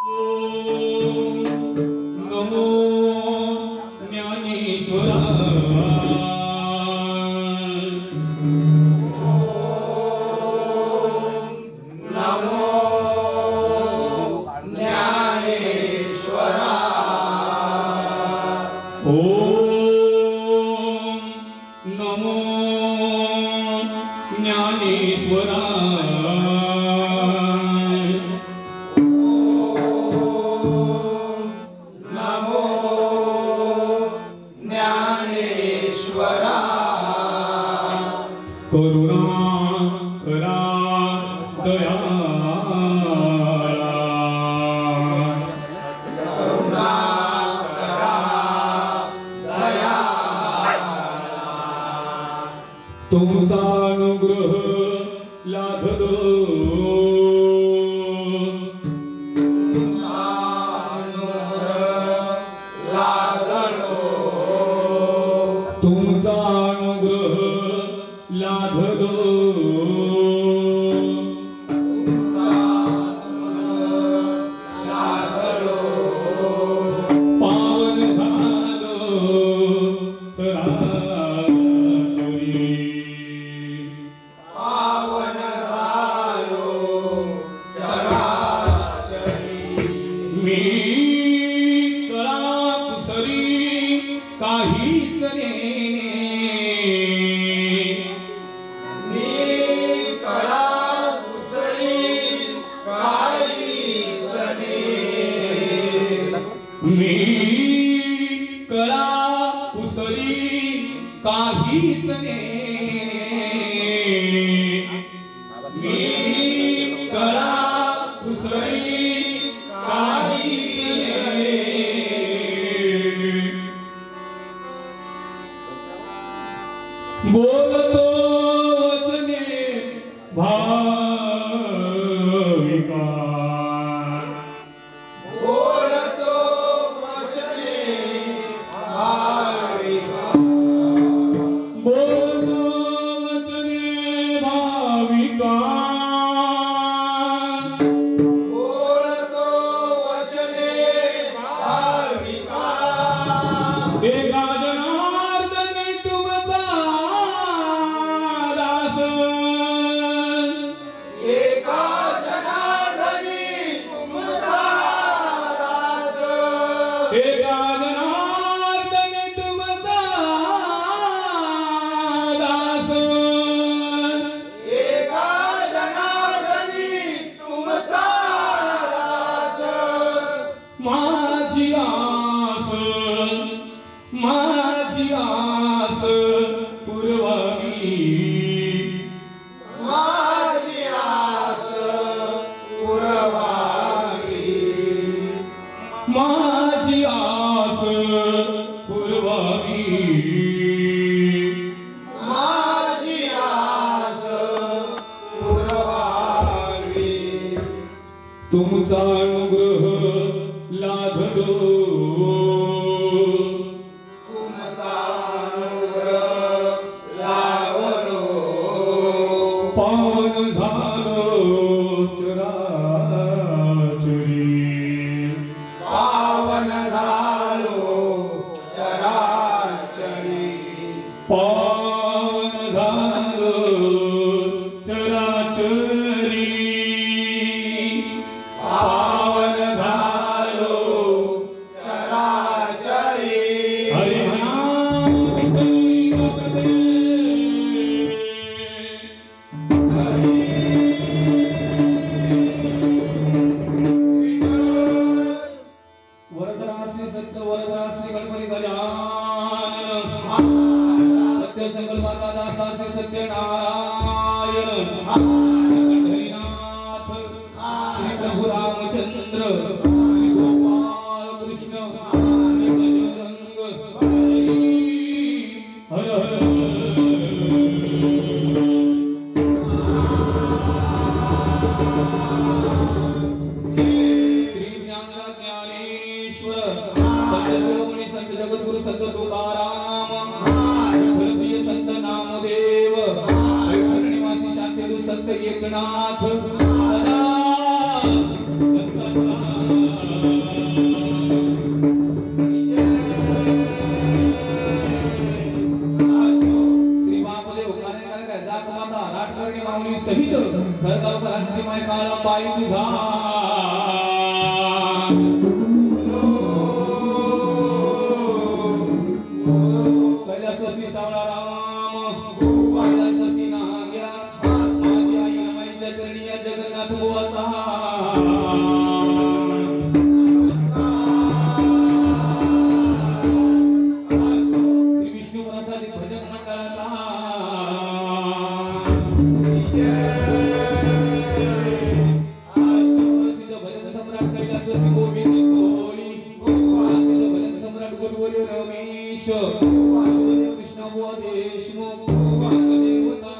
नमो ज्ञानेश्वराय तुमचा अनुग्रह लाधलो तुमचा अनुग्रह लाधलो पावन झालो चराचरी मी कळा कुसरी काहीच नेणे मी कळा कुसरी काहीच नेणे मी कळा कुसरी बोलतो वचने भाविका बोलतो वचने भाविका बोलतो वचने भाविका बोलतो वचने भाविका एका जनार्दनी तुमचा दास एका जनार्दनी तुमचा दास एका जनार्दनी तुमचा दास एका जनार्दनी तुमचा दास माझी आस पुरवावी माझी आस पुरवावी माझी आस पुरवावी माझी आस पुरवावी तुमचा अनुग्रह लाधलो तुमचा अनुग्रह लावलो पावन झालो चराचरी पावन झालो चराचरी पावन झालो चराचरी पावन झालो चराचरी हरिनाम विठ्ठल वरदरासी सत्य वरदरासी गणपती गजानन सत्य संकल्पाचा दाता श्री सत्यनारायण हरिनाथ श्री प्रभु रामचंद्र श्री गोपाल कृष्ण श्री बजरंग हर हर श्री ज्ञानेश्वर सत्य शिरोमणी संत जगद्गुरु संत तुकाराम विठ्ठलप्रिय संत नामदेव विठ्ठल निवासी शांतदूत संत एकनाथ सदा संतांचा माऊली सहित खरगावकरांची माय काळा पायी तुझा कैलासवासी सावळा राम कैलासवासी नाग्या माझी आई रमाईच्या चरणी या जगन्नाथ बुवाचा श्री विष्णू प्रसादित भजन मंडळाचा प्रसिद्ध भजन सम्राट कैलासवासी गोविंद कोहली प्रसिद्ध भजन सम्राट गुरुवर्य रमेश गुरुवर्य कृष्णबुवा देशमुख देवता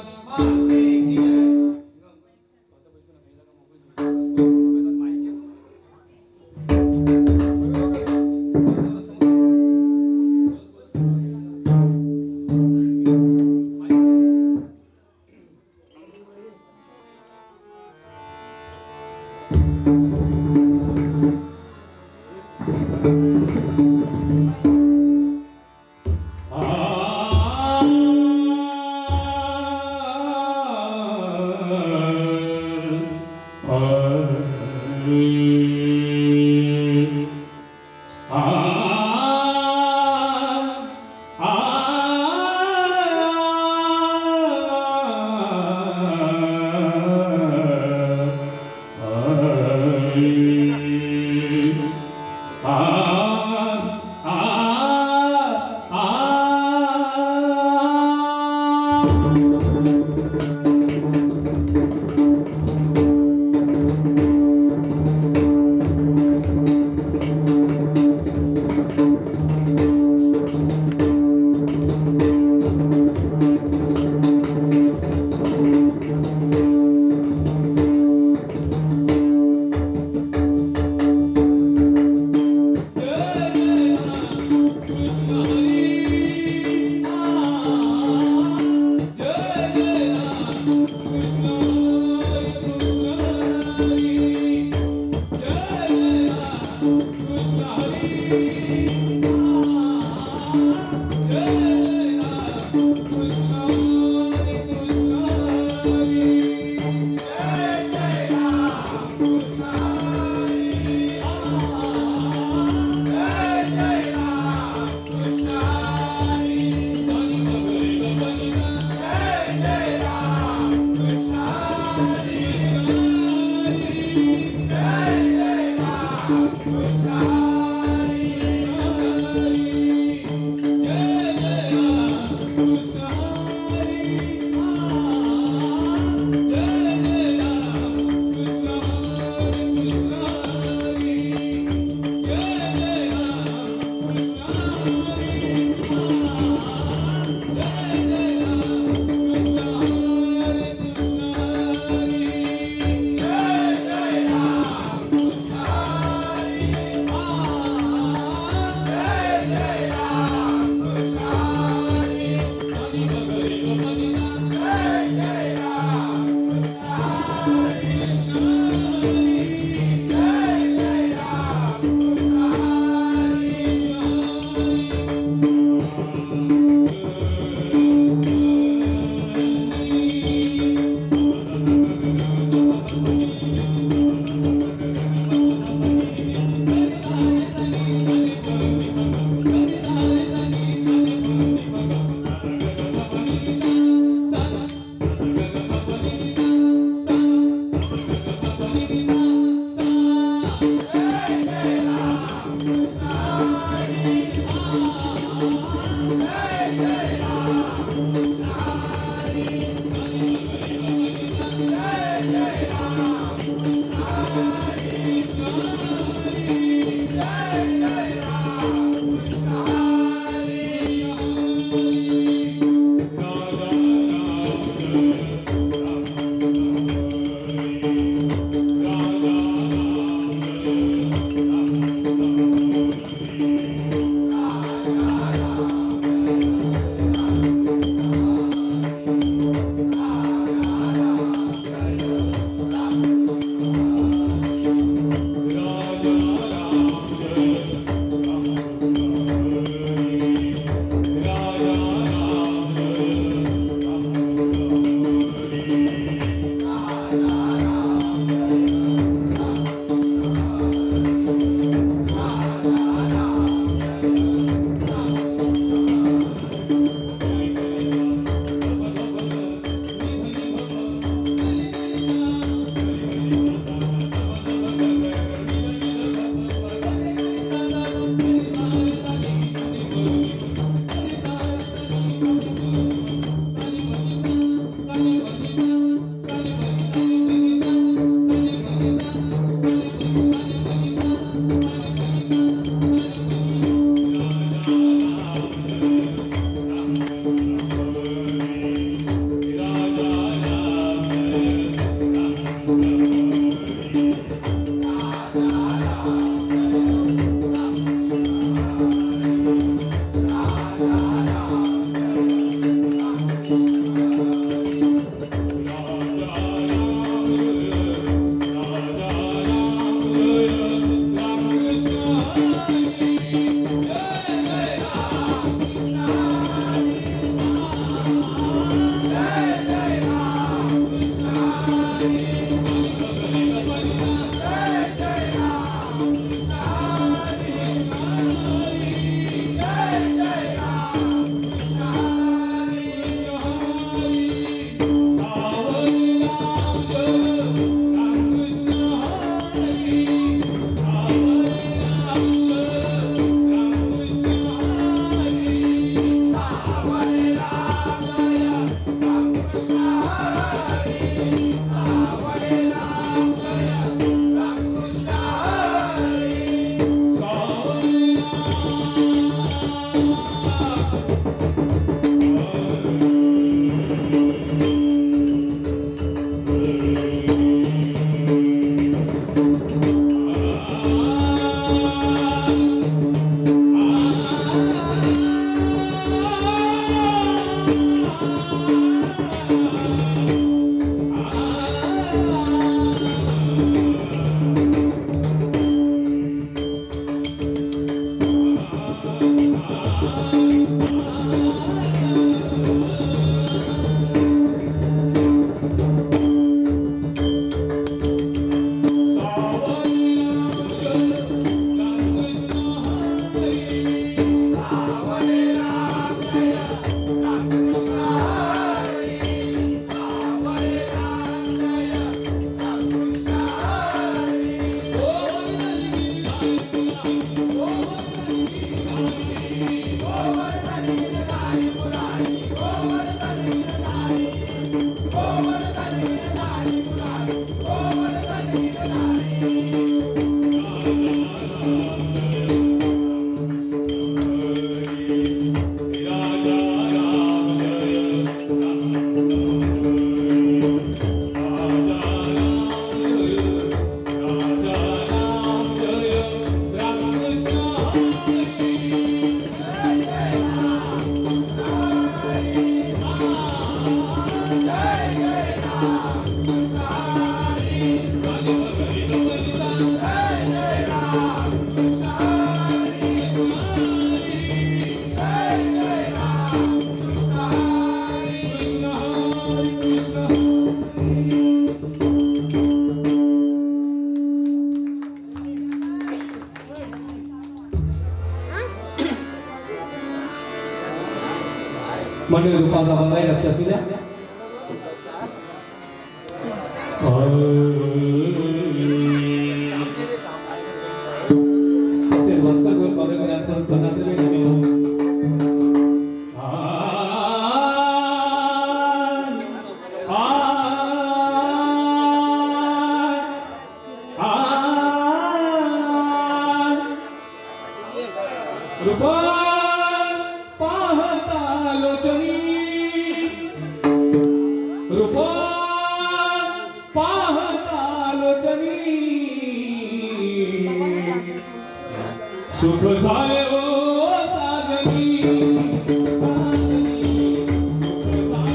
मंडळी रूपाचा बघाय लक्ष असू द्या. सुख झाले ओ साजनी साजनी सुख झाले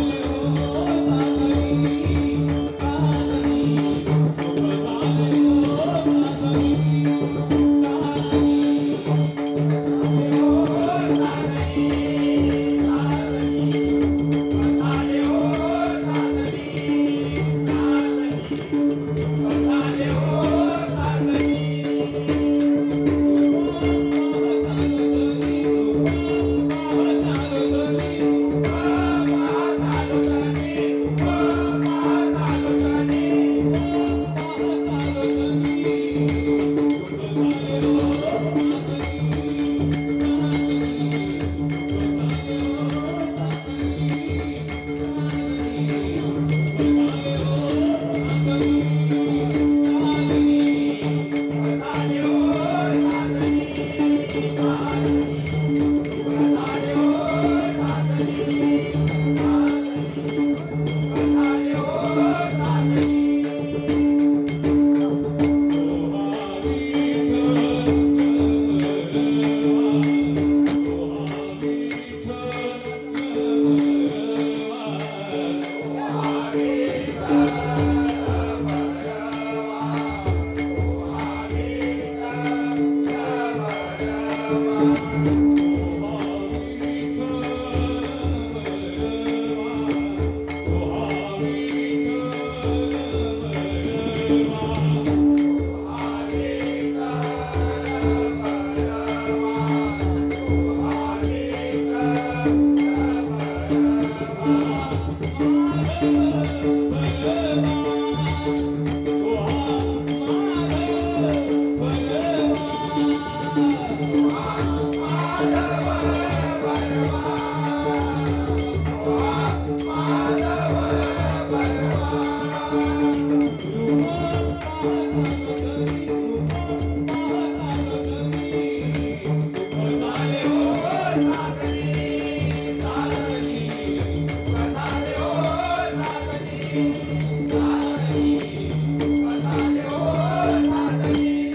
ओ साजनी साजनी सुख झाले ओ साजनी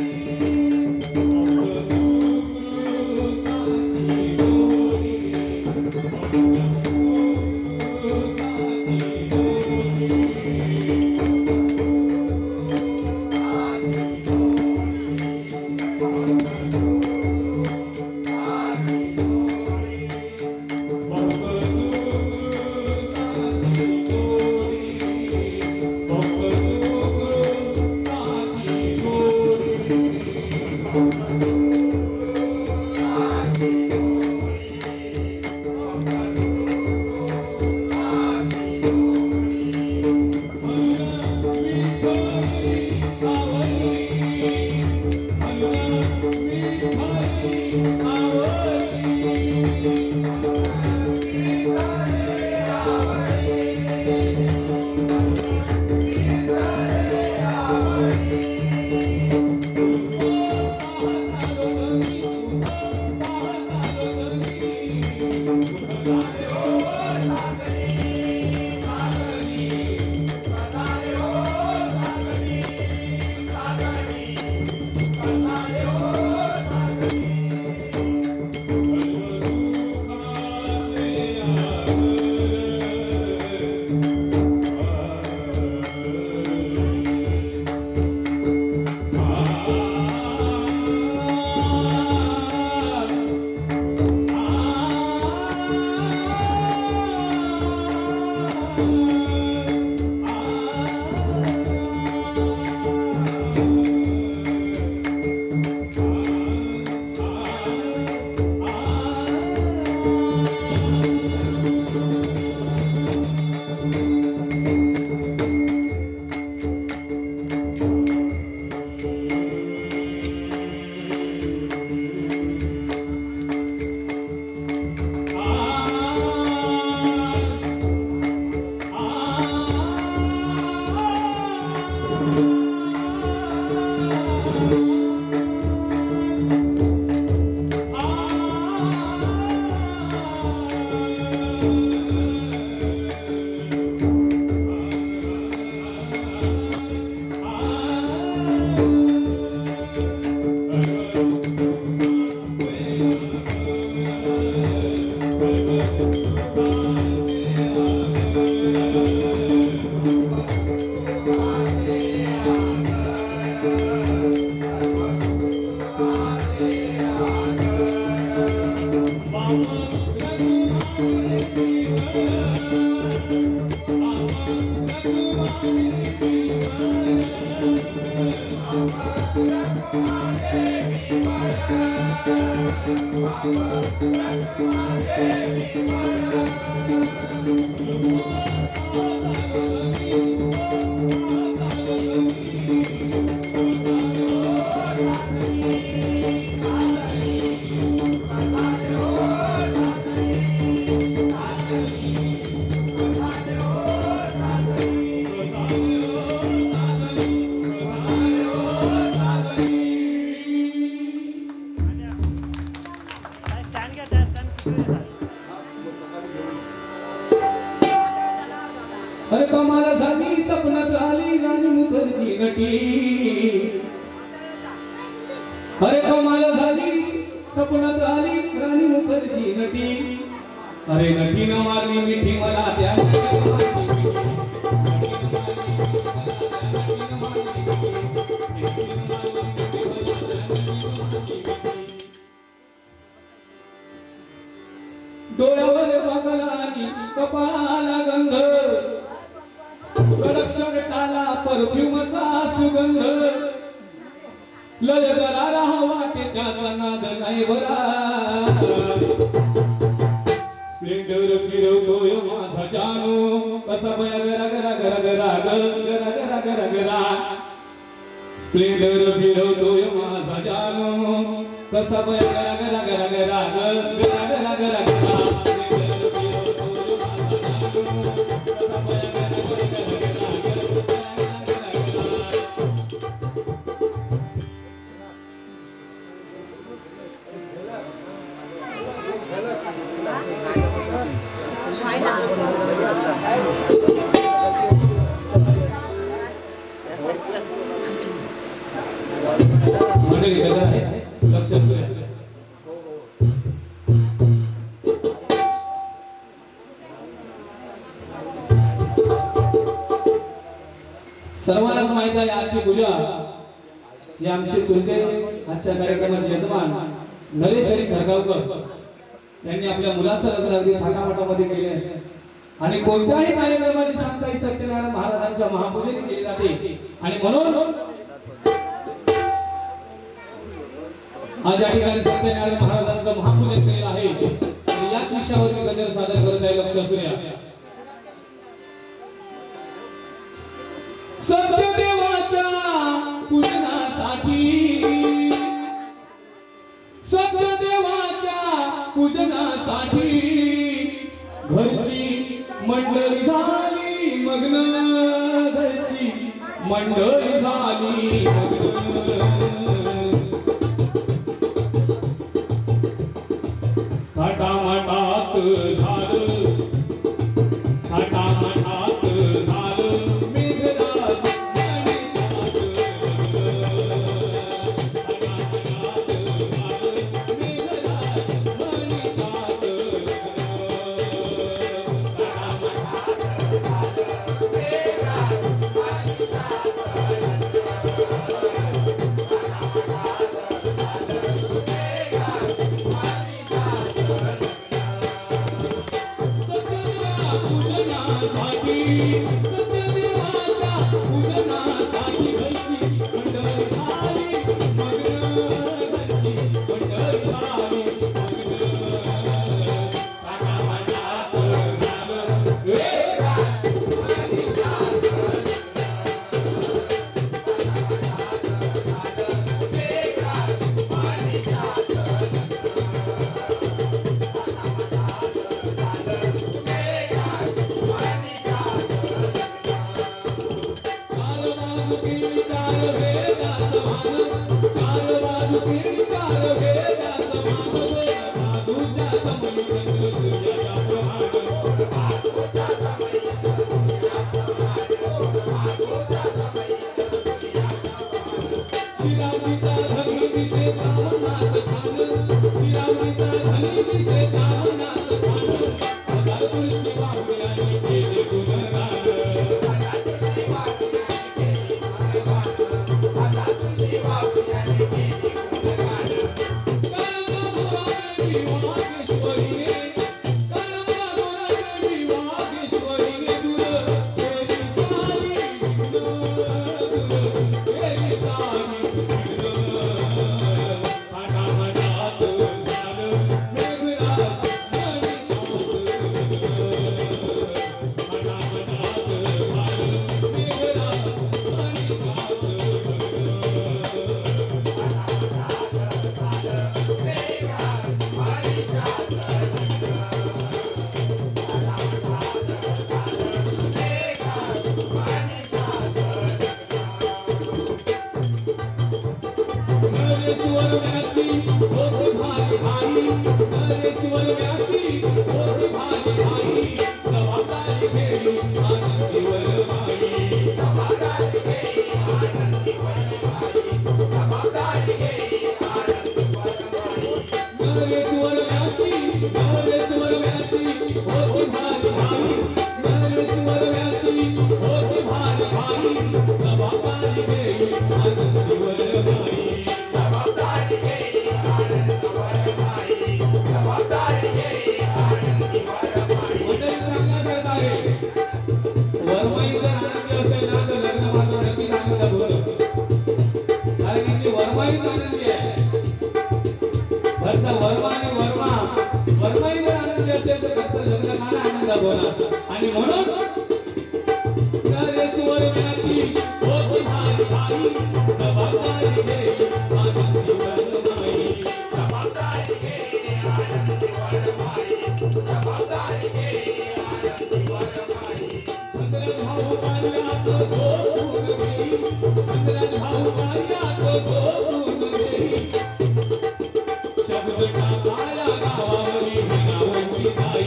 अरे कमाल झाली सपनात आली राणी मुखर्जी नटी. अरे कमाल झाली सपनात आली राणी मुखर्जी नटी. अरे नटीनं मारली मिठी मला त्या नटीनं मारली मिठी. डोळ्यावर बघला आणि कपाळाला गंध, कडक शर्टाला परफ्यूमचा सुगंध, लय दरारा वाटे त्याचा नाद नाही बरा. स्प्लेंडर फिरवतोय माझा जानू कसा बया गरा गरा गरा गरा गरा गरा गरा गरा. स्प्लेंडर फिरवतोय माझा जानू कसा बया गरा गरा गरा गरा गरा गरा गरा गरा. मंडळी गजर आहे लक्ष असू द्या. सर्वांनाच माहित आहे आजची पूजा हे आमचे चुलते आजच्या कार्यक्रमाचे यजमान नरेश हरी खरगावकर यांनी आपल्या मुलाचं लग्न अगदी थाटामाटामध्ये केले आणि कोणत्याही कार्यक्रमाची सांगताही सत्यनारायण महाराजांच्या महापूजेने केली जाते. आणि म्हणून आज या ठिकाणी सत्यनारायण महाराजांचं महापूजन केलेलं आहे आणि याच विषयावर मी गजर सादर करत आहे. लक्ष असू द्या. सत्यदेवाच्या पूजनासाठी, सत्यदेवाच्या पूजनासाठी घरची मंडळी झाली मग्न, घरची मंडळी झाली मग्न. थाटामाटात झालं, थाटामाटात झालं मेघराज गणेशात. थाटामाटात झालं मेघराज गणेशात. सत्यदेवाच्या पूजनासाठी घरची मंडळी झाली मग्न, घरची मंडळी झाली मग्न. थाटामाटात वरमाईच आनंदी आहे. घरचा वर्मा आणि वर्माही जर आनंदी असेल तर घरचं लग्न का नाही आनंदात होणार. आणि म्हणून नरेश्वर म्याची होती भारी भारी जबाबदारी घेई आनंदी वरमाई. जबाबदारी घे आनंदी वरमाई. जबाबदारी घे आनंदी वरमाई. अंतराज भाऊ कार्यात झोपून घेई. अंतराज भाऊ कार्यात झोपून घेई. शब्द टाकाया गावावरी हिरावंती जाई.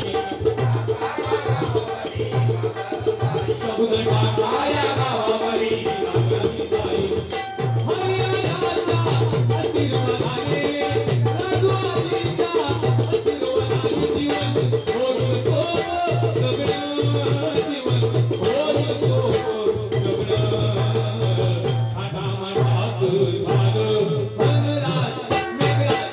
शब्द टाकाया गावावरी हिरावंती जाई. हरियाणाच्या आशीर्वादाने राघवाजीच्या आशीर्वादाने जीवन होईल सोपं जगणं. जीवन होईल सोपं जगणं. थाटामाटात झालं धनराज मेघराज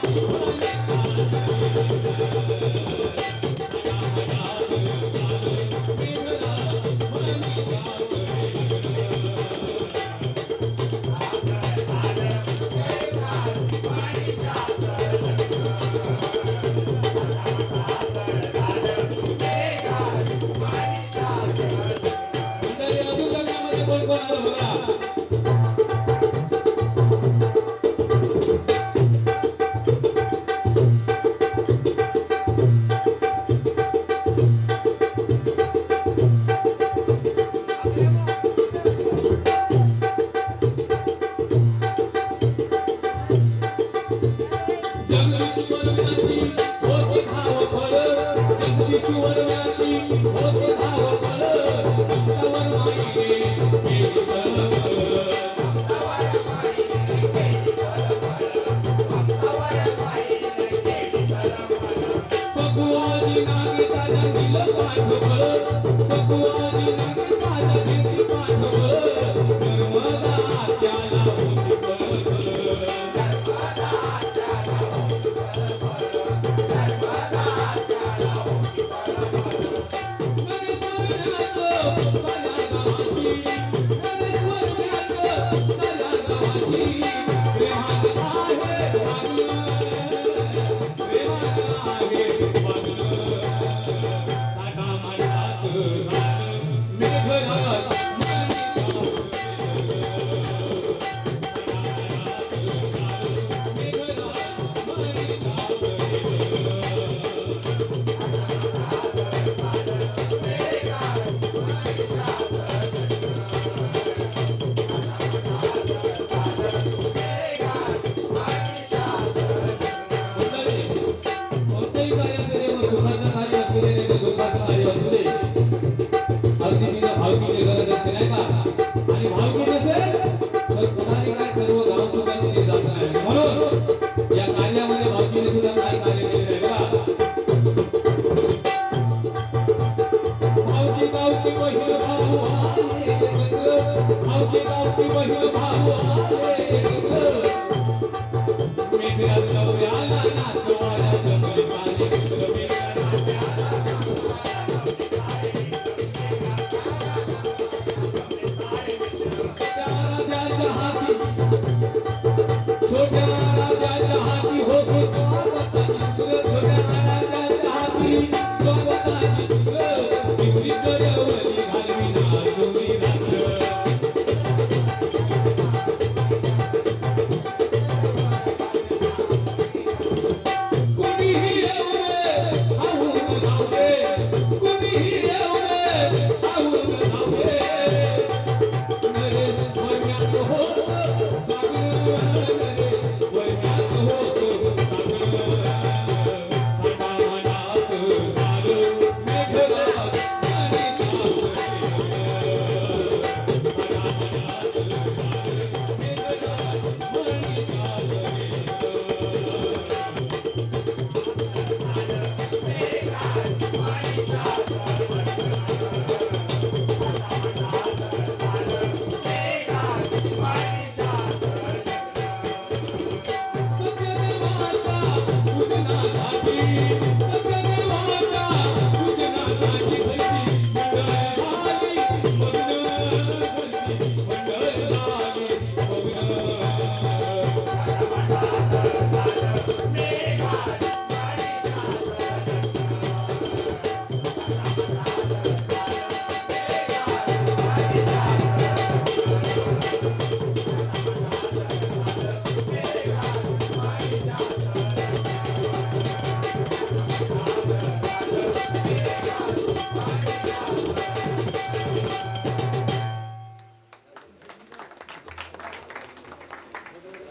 मंडळी अजून लग्नामध्ये कोण कोण आलं बघा. जगदीश्वर म्याची होती धावपळ. जगदीश्वर म्याची होती धावपळ. अंतावर माईने केली तळमळ. सखुआजी नागेशाच्या दिलं पाठबळ. सखुआजी नागेशाच्या देती पाठबळ. नर्मदा आत्याला होती कळकळ. कोणतेही कार्य असू दे, मग सुखाचं कार्य असू दे नाही तर दुःखाचं कार्य असू दे, अगदी तिला भावकीची गरज असते नाही का. आणि भावकी नसेल तर कुणाने काय सर्व गाव सुद्धा तिने जात नाही. म्हणून या कार्यामध्ये भावकीने सुद्धा काय कार्य केले आहे बघा. भावकी गावकी बहीण भाऊ आले एकत्र. भावकी गावकी बहीण भाऊ आले एकत्र. मेघराज गवळ्याला नाचवायला जमले सारे मित्र. मेघराज गवळ्याला नाचवायला जमले सारे मित्र. छोट्या राजाच्या हाती होती स्वागताची सुर. छोट्या राजाच्या हाती स्वागताची सुर. चिवरी करवली घालवी नाचुनी रात्र. कुणीही येऊ दे, हावून जाऊ दे. कुणीही येऊ दे, हावून जाऊ दे. नरेश्वर म्याचं होतं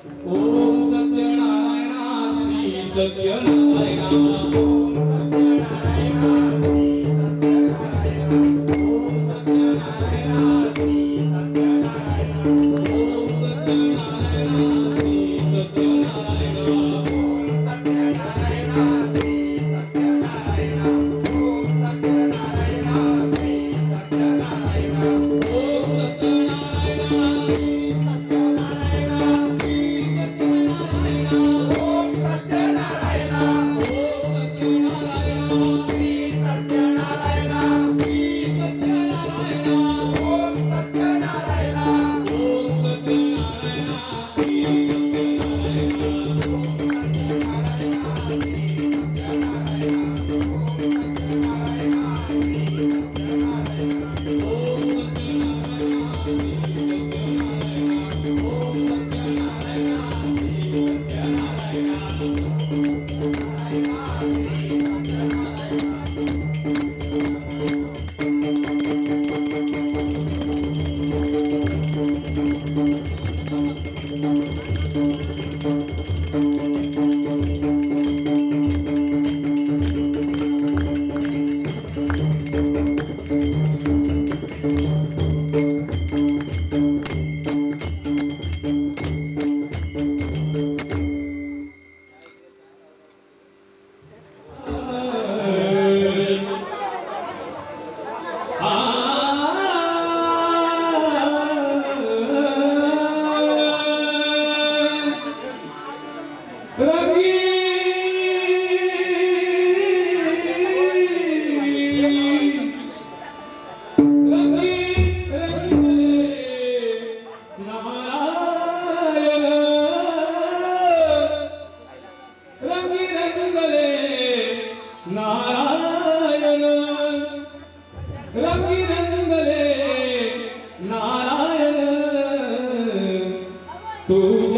ओम सत्यनारायण श्री सत्यनारायण ओम सत्यनारायण ओम सत्यनारायण श्री सत्यनारायण ओम सत्यनारायण श्री सत्यनारायण ओम सत्यनारायण श्री सत्यनारायण ओम सत्यनारायण श्री सत्यनारायण ओम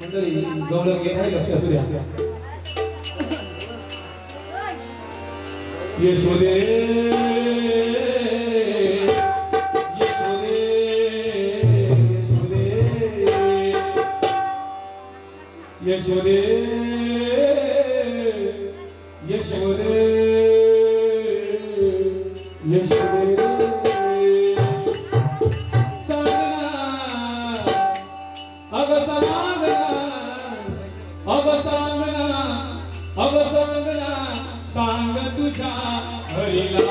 मंडळी गवळण घेत आहे, लक्ष असू द्या. यशोदे यशोदे यशोदे यशोदे यशोदे यशोदे सांगना अग सांगना अग सांगना अग सांगना सांग तुझ्या हरीला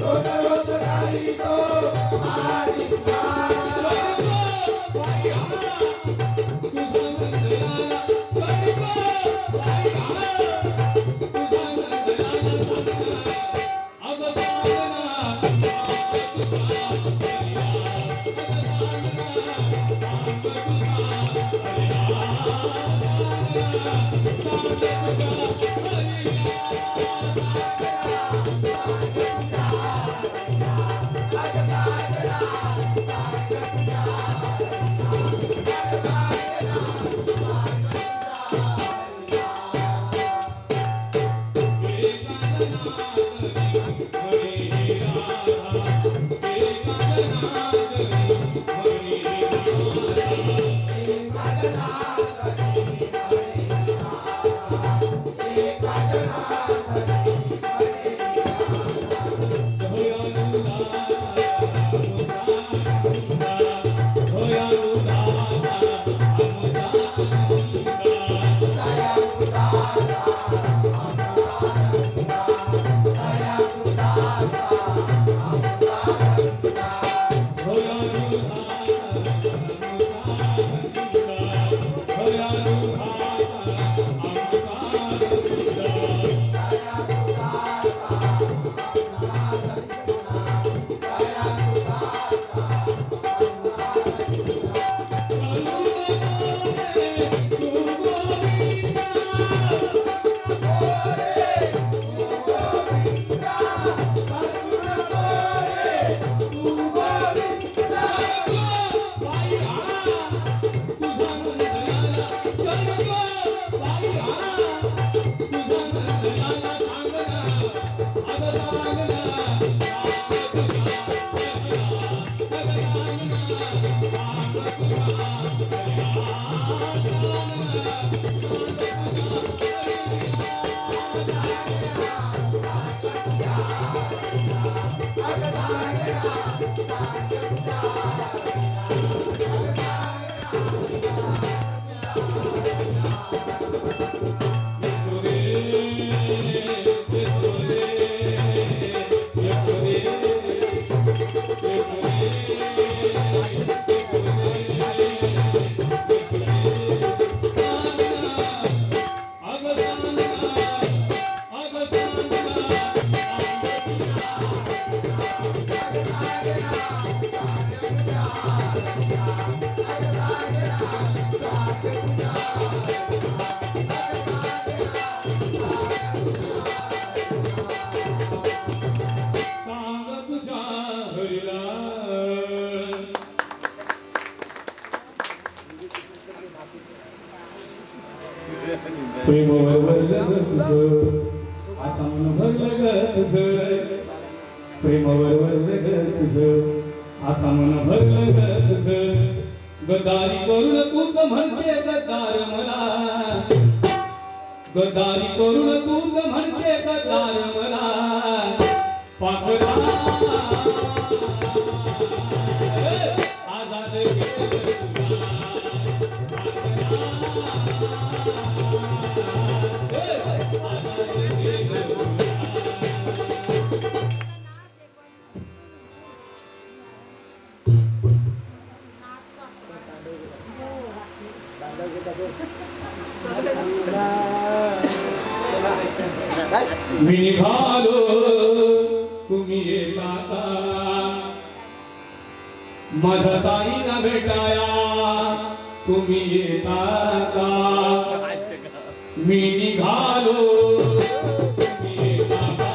रोज रोज सांग तुझ्या हरीला प्रेमावर भरलं ग तुझं आता मन भरलं ग तुझं प्रेमावर भरलं ग तुझं आता मन भरलं ग तुझं गदारी करून तूच म्हणते गद्दार मला गदारी करून तूच म्हणते गद्दार मला पाखरा आजाद मी निघालो तुम्ही येता का माझ्या साईला भेटाया तुम्ही येता का मी निघालो तुम्ही येता का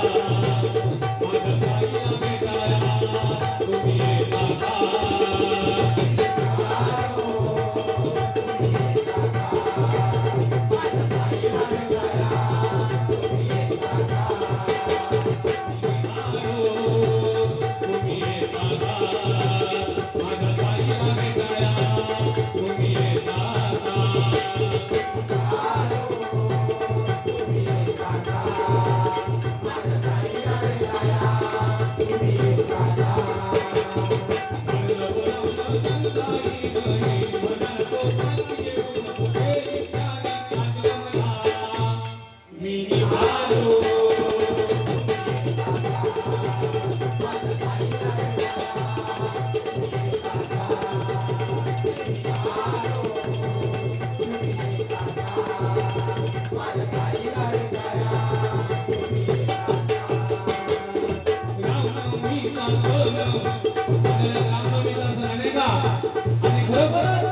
माझ्या साईला भेटाया तुम्ही येता का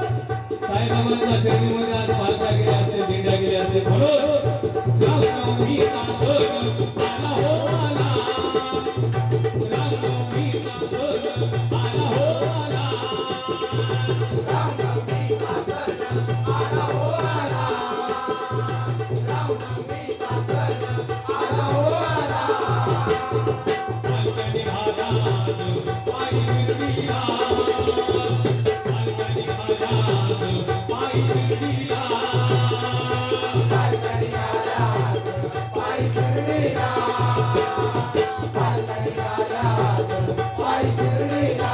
साईबाबांच्या शर्यतीमध्ये आज पालख्या गेल्या असते दिंड्या गेल्या असते म्हणून रामनवमीचा सण आला हो आला रामनवमीचा सण आला हो आला रामनवमीचा सण आला हो आला रामनवमीचा सण आला हो आला पालख्याने महाराज पायी शिर्डीला पालख्याने महाराज पायी शिर्डीला पालख्याने महाराज पायी शिर्डीला पालख्याने महाराज पायी शिर्डीला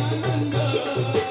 आनंद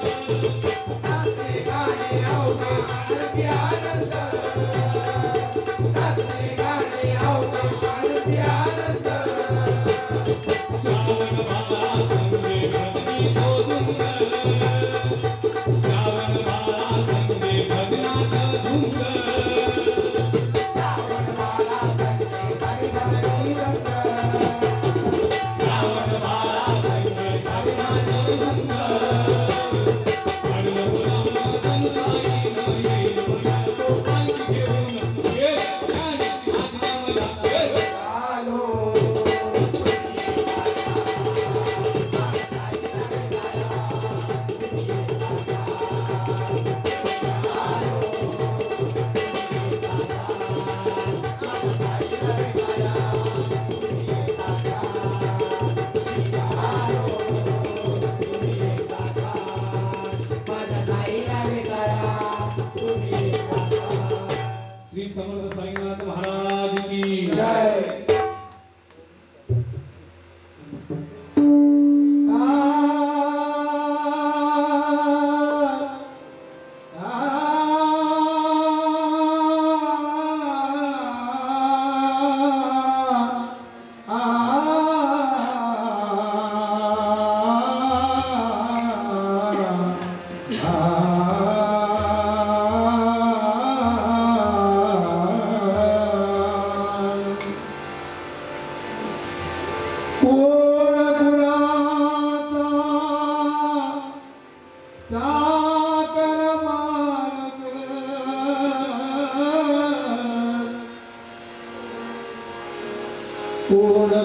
कोण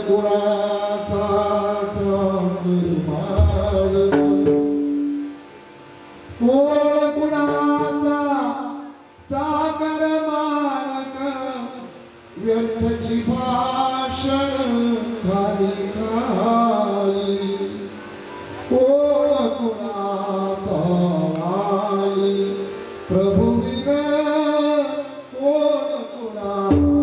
कुणाचा चाकर कोण कुणाचा चाकर मालक व्यर्थची भाषण खाली खाली कोण कुणाचा वाली प्रभू विन कोण कुणाचा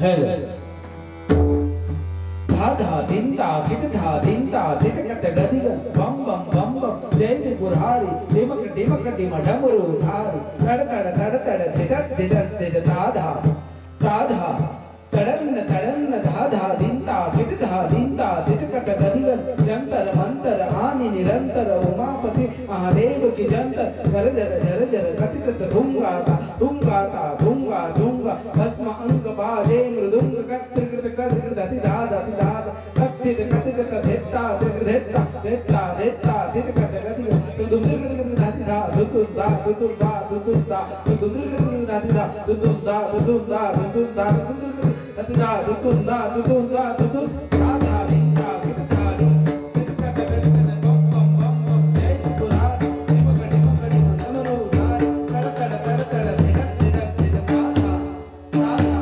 हेलो धा धा दिन ता कित धा दिन ता तित कत गदिगन बम बम बम बम जय त्रिपुरारी डिमक डिमक डिम डमरू धारी तड़ तड़ तड़ तड़ तिट तिट तिट धा धा तड़न्न तड़न्न धा धा दिन ता कित धा दिन ता तित कत गदिगन जंतर मंतर आनि निरंतर उमापति महादेव की जंतर झर झर झर झर कति कत धुंगाता धुंगाता धुंगा धुंगा भस्म अंक बाजे मृदुंग कत्र कृत कत्र दति दाद अति दाद कत्ति कति कत धेत्ता त्रिकृत धेत्ता धेत्ता धेत्ता तित कत गति तुम त्रिकृत धाति धा दुतुम दा दुतुम दा दुतुम दा तुम त्रिकृत धाति धा दुतुम दा दुतुम दा दुतुम दा तुम त्रिकृत धाति धा दुतुम दा दुतुम दा दुतुम राधा लिंगा विकताली विकत गति बम बम बम बम जय त्रिपुरारी डिमक डिमक डिम डमरू धारी तड़ तड़ तड़ तड़ तिट तिट तिट राधा राधा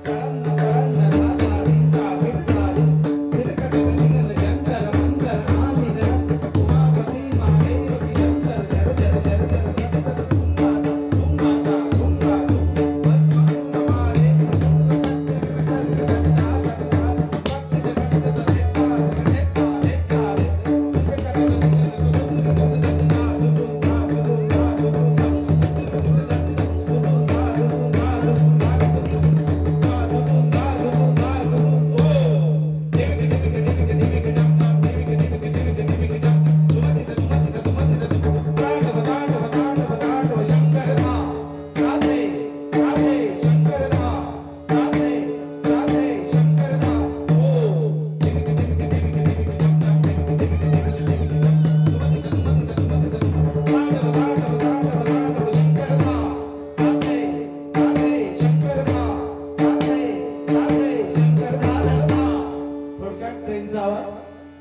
तड़न्न तड़न्न राधा लिंगा विकताली विकत गति जंतर मंतर आनि निरंतर उमापति महादेव की जंतर झर झर झर झर कत कत धुंगाता धुंगाता धुंगा धुंग भस्म अंगमारे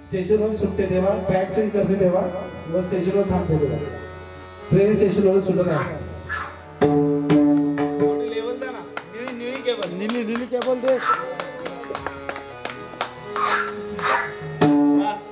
स्टेशनवर सुटते तेव्हा ट्रॅक चेंज करते तेव्हा व स्टेशनवर थांबते तेव्हा ट्रेन स्टेशनवर सुटत आहे थोडी लेवल द्या ना निळी केबल निळी केबल दे बस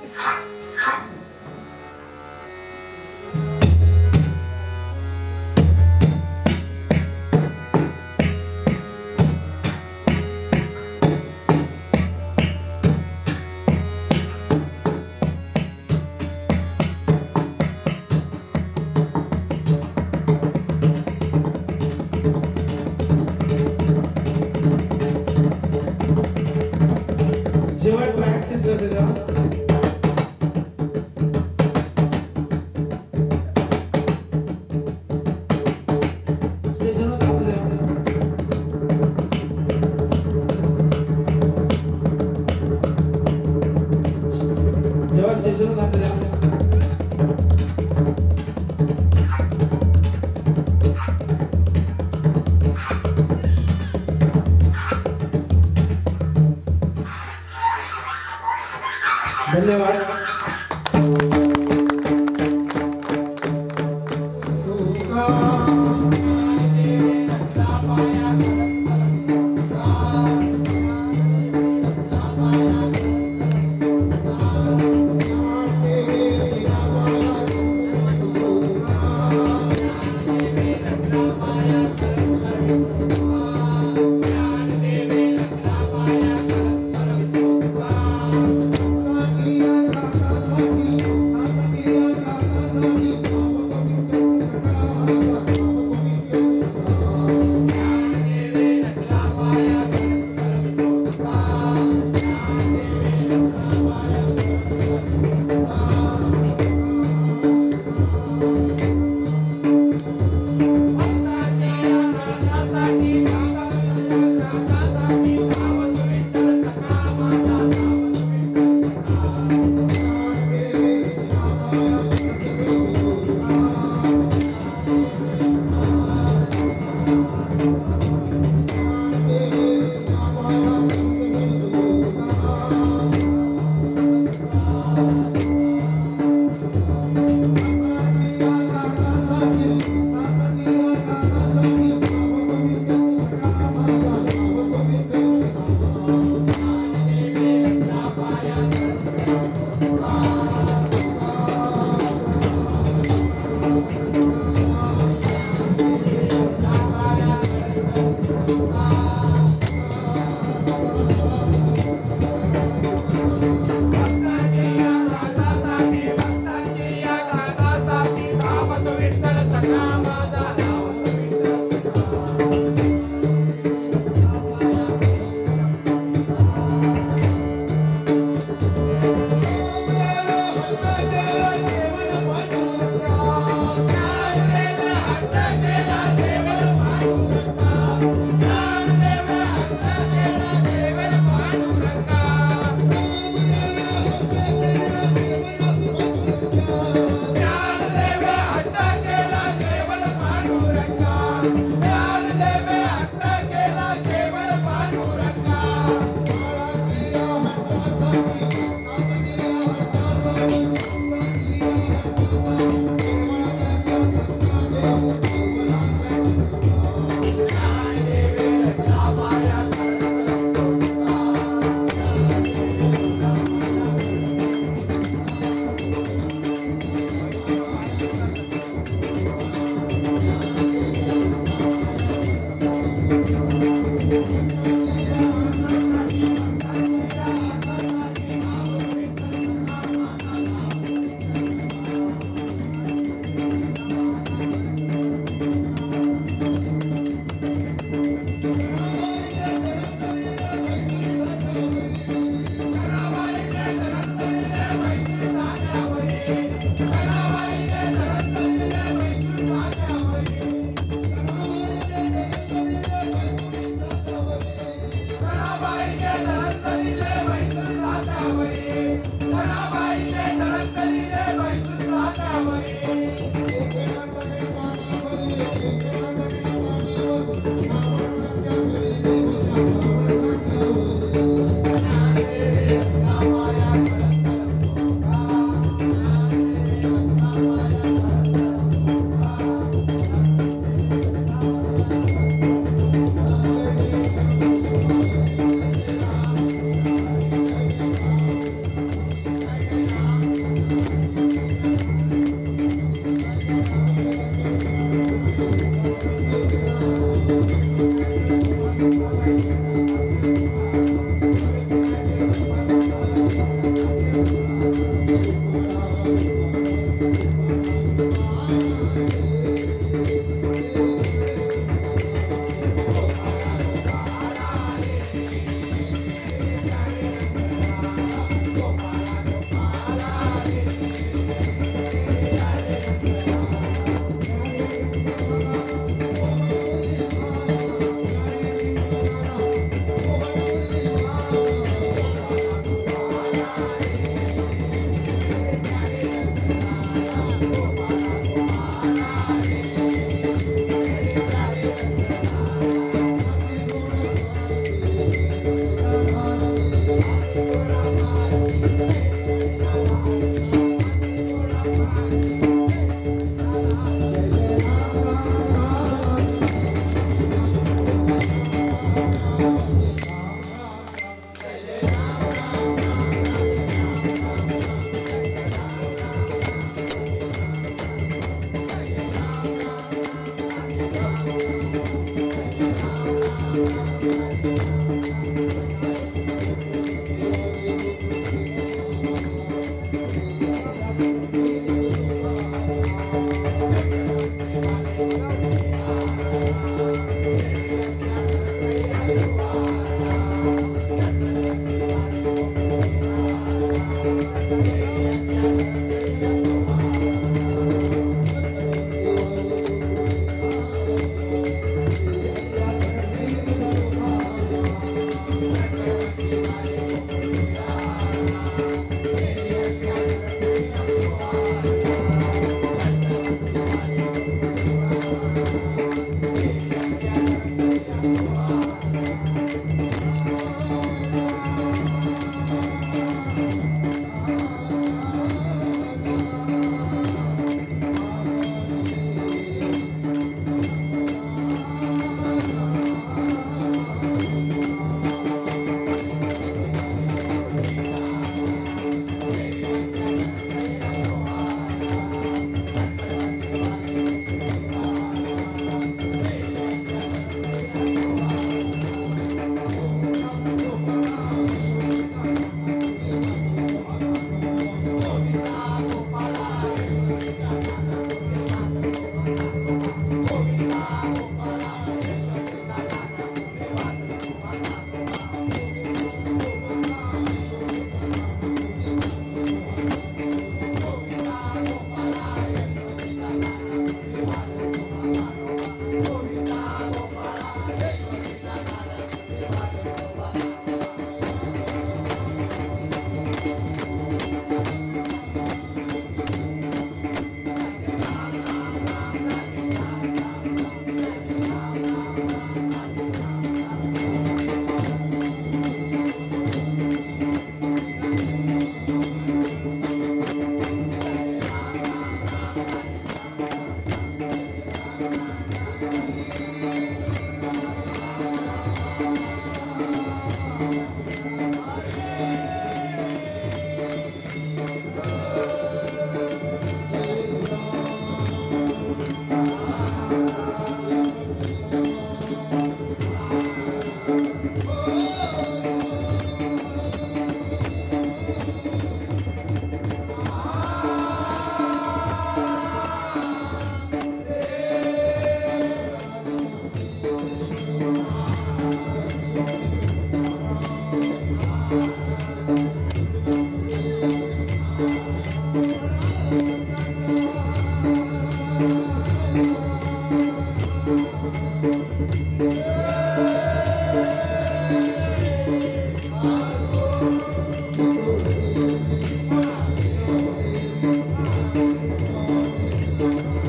विष्णू